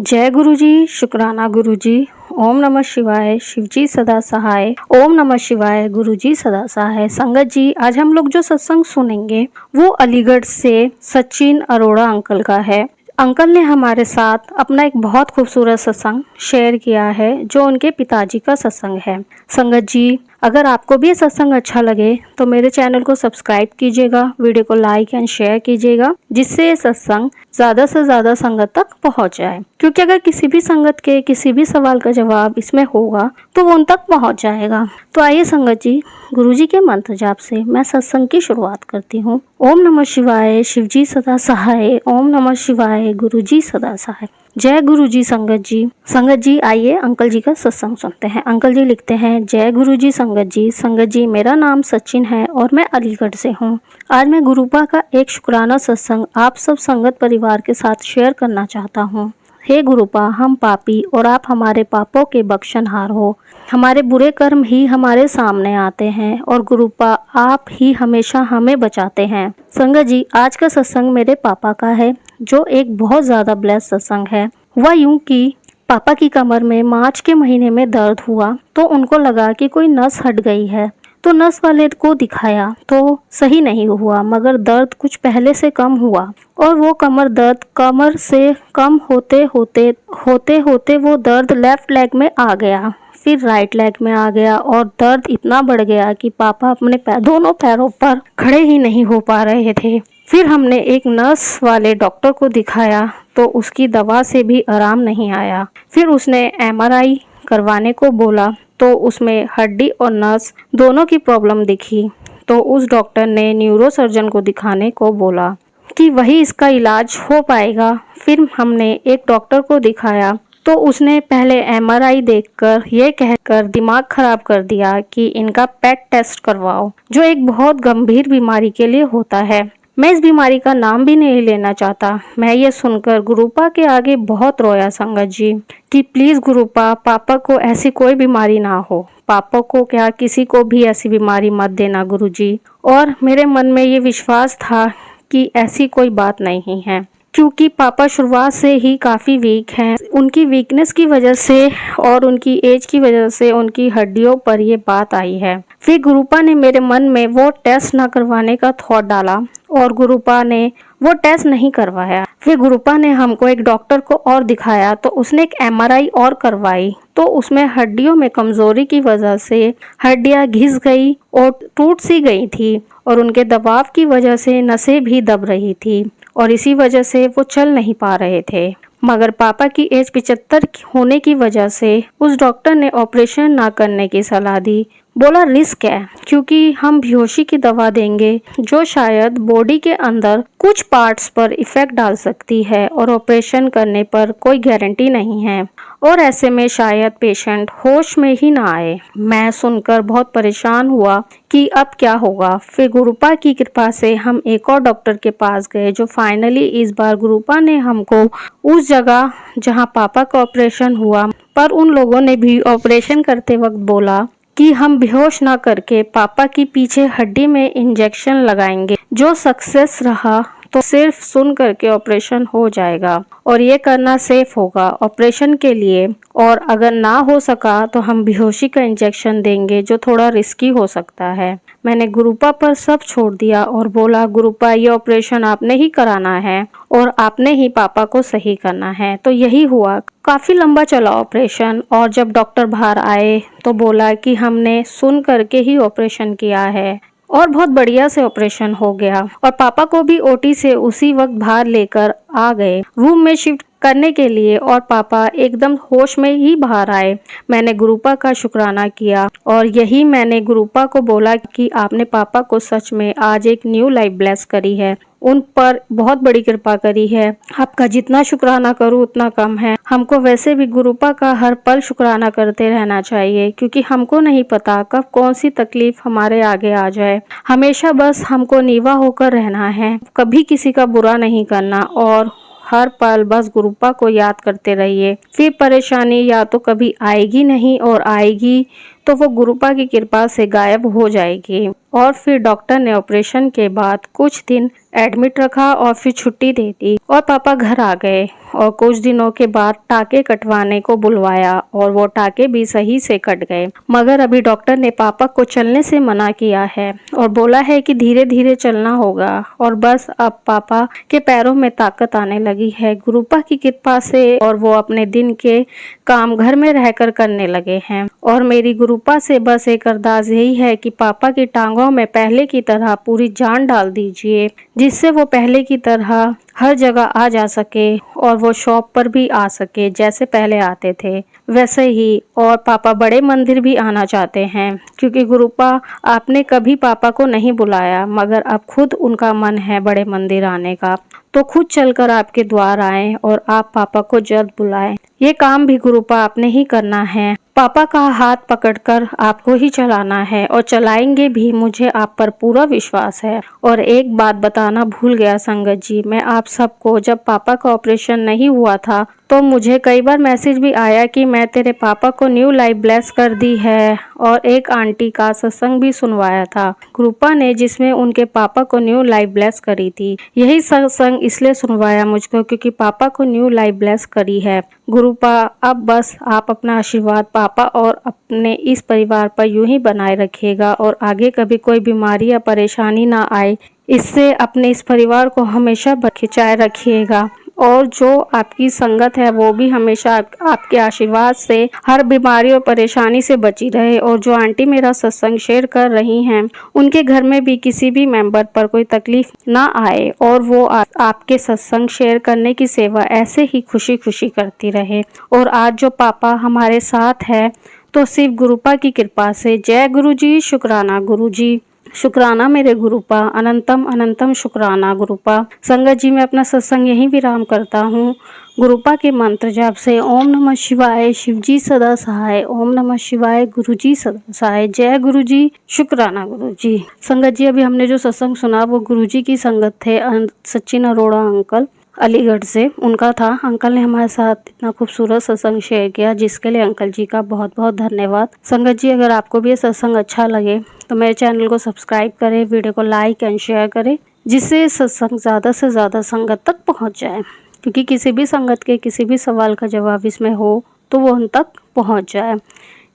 जय गुरु जी, शुक्राना गुरु जी। ओम नमः शिवाय, शिवजी सदा सहाय। ओम नमः शिवाय, गुरु जी सदा सहाय। संगत जी, आज हम लोग जो सत्संग सुनेंगे वो अलीगढ़ से सचिन अरोड़ा अंकल का है। अंकल ने हमारे साथ अपना एक बहुत खूबसूरत सत्संग शेयर किया है जो उनके पिताजी का सत्संग है। संगत जी, अगर आपको भी ये सत्संग अच्छा लगे तो मेरे चैनल को सब्सक्राइब कीजिएगा, वीडियो को लाइक एंड शेयर कीजिएगा, जिससे ये सत्संग ज़्यादा से ज़्यादा संगत तक पहुंच जाए। क्योंकि अगर किसी भी संगत के किसी भी सवाल का जवाब इसमें होगा तो वो उन तक पहुंच जाएगा। तो आइए संगत जी, गुरुजी के मंत्र जाप से मैं सत्संग की शुरुआत करती हूँ। ओम नमः शिवाय, शिवजी सदा सहाय। ओम नमः शिवाय, गुरुजी सदा सहाय। जय गुरु जी। संगत जी, संगत जी आइए अंकल जी का सत्संग सुनते हैं। अंकल जी लिखते हैं, जय गुरु जी। संगत जी, संगत जी मेरा नाम सचिन है और मैं अलीगढ़ से हूँ। आज मैं गुरुपा का एक शुक्राना सत्संग आप सब संगत परिवार के साथ शेयर करना चाहता हूँ। हे गुरुपा, हम पापी और आप हमारे पापों के बख्शनहार हो। हमारे बुरे कर्म ही हमारे सामने आते हैं और गुरुपा आप ही हमेशा हमें बचाते हैं। संगत जी, आज का सत्संग मेरे पापा का है जो एक बहुत ज़्यादा ब्लेस्ड सत्संग है। हुआ यूं कि पापा की कमर में मार्च के महीने में दर्द हुआ तो उनको लगा कि कोई नस हट गई है, तो नस वाले को दिखाया तो सही नहीं हुआ, मगर दर्द कुछ पहले से कम हुआ और वो कमर दर्द कमर से कम होते होते वो दर्द लेफ्ट लेग में आ गया, फिर राइट लेग में आ गया और दर्द इतना बढ़ गया कि पापा अपने दोनों पैरों पर खड़े ही नहीं हो पा रहे थे। फिर हमने एक नर्स वाले डॉक्टर को दिखाया तो उसकी दवा से भी आराम नहीं आया। फिर उसने एमआरआई करवाने को बोला तो उसमें हड्डी और नस दोनों की प्रॉब्लम दिखी। तो उस डॉक्टर ने न्यूरो सर्जन को दिखाने को बोला कि वही इसका इलाज हो पाएगा। फिर हमने एक डॉक्टर को दिखाया तो उसने पहले एमआरआई देखकर ये कहकर दिमाग खराब कर दिया कि इनका पेट टेस्ट करवाओ, जो एक बहुत गंभीर बीमारी के लिए होता है। मैं इस बीमारी का नाम भी नहीं लेना चाहता। मैं ये सुनकर गुरुपा के आगे बहुत रोया संगत जी कि प्लीज गुरुपा, पापा को ऐसी कोई बीमारी ना हो, पापा को क्या किसी को भी ऐसी बीमारी मत देना गुरुजी। और मेरे मन में ये विश्वास था कि ऐसी कोई बात नहीं है, क्योंकि पापा शुरुआत से ही काफ़ी वीक हैं। उनकी वीकनेस की वजह से और उनकी एज की वजह से उनकी हड्डियों पर ये बात आई है। फिर गुरुपा ने मेरे मन में वो टेस्ट ना करवाने का थॉट डाला और गुरुपा ने वो टेस्ट नहीं करवाया। फिर गुरुपा ने हमको एक डॉक्टर को और दिखाया तो उसने एक एमआरआई और करवाई तो उसमें हड्डियों में कमजोरी की वजह से हड्डियां घिस गई और टूट सी गई थी और उनके दबाव की वजह से नसें भी दब रही थी और इसी वजह से वो चल नहीं पा रहे थे। मगर पापा की एज 75 होने की वजह से उस डॉक्टर ने ऑपरेशन ना करने की सलाह दी। बोला रिस्क है, क्योंकि हम बेहोशी की दवा देंगे जो शायद बॉडी के अंदर कुछ पार्ट्स पर इफेक्ट डाल सकती है और ऑपरेशन करने पर कोई गारंटी नहीं है और ऐसे में शायद पेशेंट होश में ही ना आए। मैं सुनकर बहुत परेशान हुआ कि अब क्या होगा। फिर गुरुपा की कृपा से हम एक और डॉक्टर के पास गए जो फाइनली इस बार गुरुपा ने हमको उस जगह जहां पापा का ऑपरेशन हुआ, पर उन लोगों ने भी ऑपरेशन करते वक्त बोला कि हम बेहोश ना करके पापा की पीछे हड्डी में इंजेक्शन लगाएंगे, जो सक्सेस रहा तो सिर्फ सुन करके ऑपरेशन हो जाएगा और ये करना सेफ होगा ऑपरेशन के लिए, और अगर ना हो सका तो हम बेहोशी का इंजेक्शन देंगे जो थोड़ा रिस्की हो सकता है। मैंने गुरुपा पर सब छोड़ दिया और बोला गुरुपा, ये ऑपरेशन आपने ही कराना है और आपने ही पापा को सही करना है। तो यही हुआ। काफी लंबा चला ऑपरेशन और जब डॉक्टर बाहर आए तो बोला कि हमने सुन करके ही ऑपरेशन किया है और बहुत बढ़िया से ऑपरेशन हो गया और पापा को भी ओटी से उसी वक्त बाहर लेकर आ गए रूम में शिफ्ट करने के लिए और पापा एकदम होश में ही बाहर आए। मैंने गुरुपा का शुक्राना किया और यही मैंने गुरुपा को बोला कि आपने पापा को सच में आज एक न्यू लाइफ ब्लेस करी है, उन पर बहुत बड़ी कृपा करी है। आपका जितना शुक्राना करूं उतना कम है। हमको वैसे भी गुरुपा का हर पल शुक्राना करते रहना चाहिए, क्योंकि हमको नहीं पता कब कौन सी तकलीफ हमारे आगे आ जाए। हमेशा बस हमको नीवा होकर रहना है, कभी किसी का बुरा नहीं करना और हर पल बस गुरुपा को याद करते रहिए। फिर परेशानी या तो कभी आएगी नहीं और आएगी तो वो गुरुपा की कृपा से गायब हो जाएगी और फिर डॉक्टर ने ऑपरेशन के बाद कुछ दिन एडमिट रखा और फिर छुट्टी दे दी और पापा घर आ गए और कुछ दिनों के बाद टाके कटवाने को बुलवाया और वो टाके भी सही से कट गए। मगर अभी डॉक्टर ने पापा को चलने से मना किया है और बोला है कि धीरे धीरे चलना होगा और बस अब पापा के पैरों में ताकत आने लगी है गुरुपा की कृपा से और वो अपने दिन के काम घर में रहकर करने लगे हैं। और मेरी गुरुपा से बस एक अरदास यही है कि पापा की टांगों में पहले की तरह पूरी जान डाल दीजिए, जिससे वो पहले की तरह हर जगह आ जा सके और वो शॉप पर भी आ सके जैसे पहले आते थे वैसे ही। और पापा बड़े मंदिर भी आना चाहते हैं क्योंकि गुरुपा आपने कभी पापा को नहीं बुलाया, मगर अब खुद उनका मन है बड़े मंदिर आने का, तो खुद चलकर आपके द्वार आए और आप पापा को जल्द बुलाएं। ये काम भी गुरुपा आपने ही करना है। पापा का हाथ पकड़कर आपको ही चलाना है और चलाएंगे भी, मुझे आप पर पूरा विश्वास है। और एक बात बताना भूल गया संगत जी, मैं आप सबको, जब पापा का ऑपरेशन नहीं हुआ था तो मुझे कई बार मैसेज भी आया कि मैं तेरे पापा को न्यू लाइफ ब्लेस कर दी है, और एक आंटी का सत्संग भी सुनवाया था गुरुपा ने जिसमें उनके पापा को न्यू लाइफ ब्लेस करी थी। यही सत्संग इसलिए सुनवाया मुझको क्योंकि पापा को न्यू लाइफ ब्लेस करी है गुरुपा। अब बस आप अपना आशीर्वाद पापा और अपने इस परिवार पर यूं ही बनाए रखिएगा और आगे कभी कोई बीमारी या परेशानी ना आए, इससे अपने इस परिवार को हमेशा बचाए रखिएगा। और जो आपकी संगत है वो भी हमेशा आपके आशीर्वाद से हर बीमारी और परेशानी से बची रहे। और जो आंटी मेरा सत्संग शेयर कर रही हैं उनके घर में भी किसी भी मेंबर पर कोई तकलीफ ना आए और वो आपके सत्संग शेयर करने की सेवा ऐसे ही खुशी खुशी करती रहे। और आज जो पापा हमारे साथ है तो सिर्फ गुरुपा की कृपा से। जय गुरु जी, शुक्राना गुरु जी, शुक्राना मेरे गुरुपा, अनंतम अनंतम शुक्राना गुरुपा। संगत जी, मैं अपना सत्संग यहीं विराम करता हूँ गुरुपा के मंत्र जाप से। ओम नमः शिवाय, शिवजी सदा सहाय। ओम नमः शिवाय, गुरुजी सदा सहाय। जय गुरु जी, शुक्राना गुरु जी। संगत जी, अभी हमने जो सत्संग सुना वो गुरुजी की संगत थे सचिन अरोड़ा अंकल अलीगढ़ से, उनका था। अंकल ने हमारे साथ इतना खूबसूरत सत्संग शेयर किया जिसके लिए अंकल जी का बहुत बहुत धन्यवाद। संगत जी, अगर आपको भी ये सत्संग अच्छा लगे तो मेरे चैनल को सब्सक्राइब करें, वीडियो को लाइक एंड शेयर करें, जिससे सत्संग ज़्यादा से ज़्यादा संगत तक पहुंच जाए, क्योंकि किसी भी संगत के किसी भी सवाल का जवाब इसमें हो तो वो उन तक पहुँच जाए।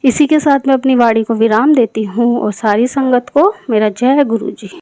इसी के साथ मैं अपनी वाणी को विराम देती हूँ और सारी संगत को मेरा जय गुरु जी।